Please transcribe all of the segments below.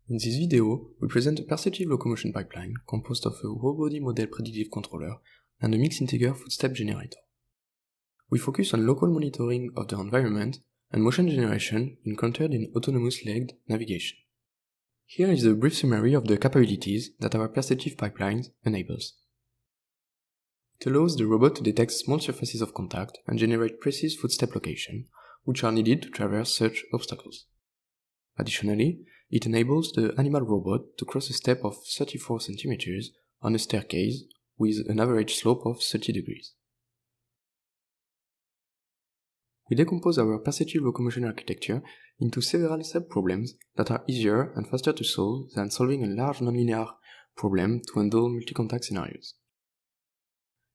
In this video, we present a perceptive locomotion pipeline composed of a whole-body model predictive controller and a mixed integer footstep generator. We focus on local monitoring of the environment and motion generation encountered in autonomous legged navigation. Here is a brief summary of the capabilities that our perceptive pipeline enables. It allows the robot to detect small surfaces of contact and generate precise footstep location, which are needed to traverse such obstacles. Additionally, it enables the animal robot to cross a step of 34 cm on a staircase with an average slope of 30 degrees. We decompose our perceptive locomotion architecture into several sub-problems that are easier and faster to solve than solving a large nonlinear problem to handle multi-contact scenarios.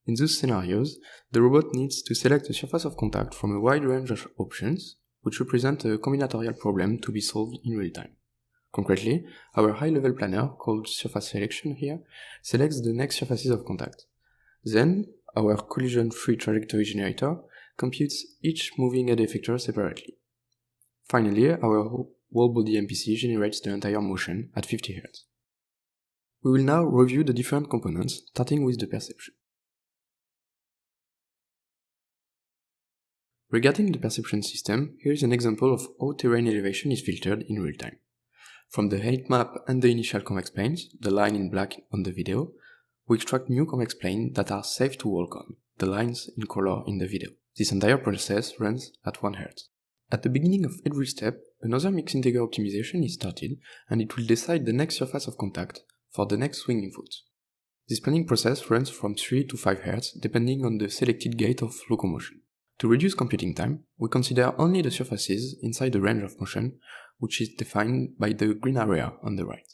In those scenarios, the robot needs to select a surface of contact from a wide range of options, which represent a combinatorial problem to be solved in real time. Concretely, our high-level planner, called surface selection here, selects the next surfaces of contact. Then, our collision-free trajectory generator computes each moving head effector separately. Finally, our whole-body MPC generates the entire motion at 50 Hz. We will now review the different components, starting with the perception. Regarding the perception system, here is an example of how terrain elevation is filtered in real time. From the height map and the initial convex planes, the line in black on the video, we extract new convex planes that are safe to walk on, the lines in color in the video. This entire process runs at 1 Hz. At the beginning of every step, another mixed integer optimization is started, and it will decide the next surface of contact for the next swing input. This planning process runs from 3 to 5 Hz depending on the selected gate of locomotion. To reduce computing time, we consider only the surfaces inside the range of motion, which is defined by the green area on the right.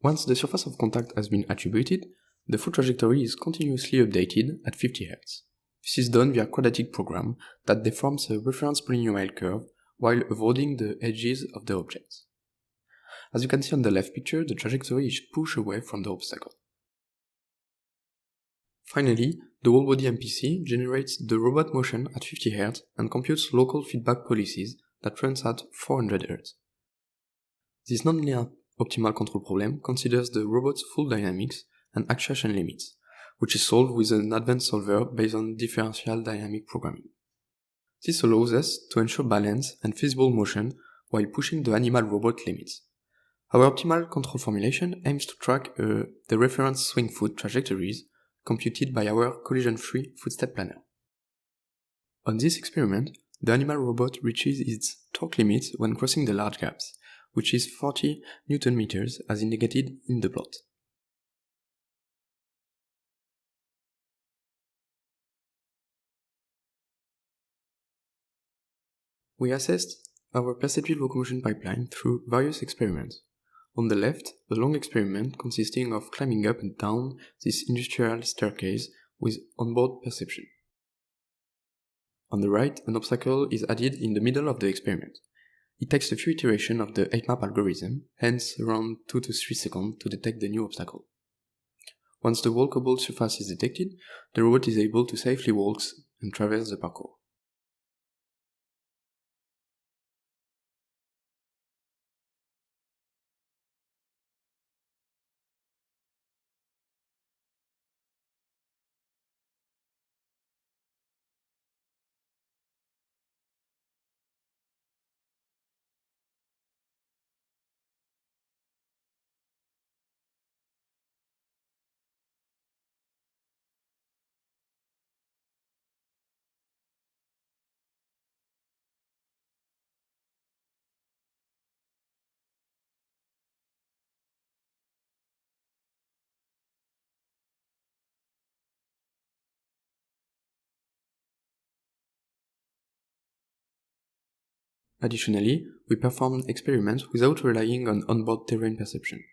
Once the surface of contact has been attributed, the full trajectory is continuously updated at 50 Hz. This is done via quadratic program that deforms a reference polynomial curve while avoiding the edges of the objects. As you can see on the left picture, the trajectory is pushed away from the obstacle. Finally, the whole-body MPC generates the robot motion at 50 Hz and computes local feedback policies that runs at 400 Hz. This nonlinear optimal control problem considers the robot's full dynamics and actuation limits, which is solved with an advanced solver based on differential dynamic programming. This allows us to ensure balance and feasible motion while pushing the animal-robot limits. Our optimal control formulation aims to track the reference swing foot trajectories computed by our collision-free footstep planner. On this experiment, the animal robot reaches its torque limit when crossing the large gaps, which is 40 Nm as indicated in the plot. We assessed our perceptive locomotion pipeline through various experiments. On the left, a long experiment consisting of climbing up and down this industrial staircase with onboard perception. On the right, an obstacle is added in the middle of the experiment. It takes a few iterations of the height map algorithm, hence around 2 to 3 seconds to detect the new obstacle. Once the walkable surface is detected, the robot is able to safely walk and traverse the parkour. Additionally, we performed experiments without relying on onboard terrain perception.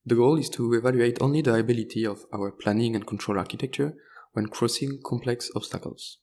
The goal is to evaluate only the ability of our planning and control architecture when crossing complex obstacles.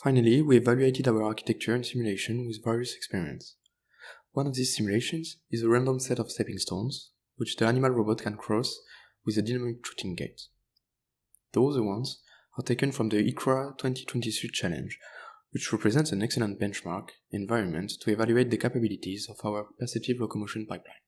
Finally, we evaluated our architecture and simulation with various experiments. One of these simulations is a random set of stepping stones, which the animal robot can cross with a dynamic shooting gate. The other ones are taken from the ICRA 2023 challenge, which represents an excellent benchmark environment to evaluate the capabilities of our perceptive locomotion pipeline.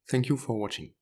Thank you for watching.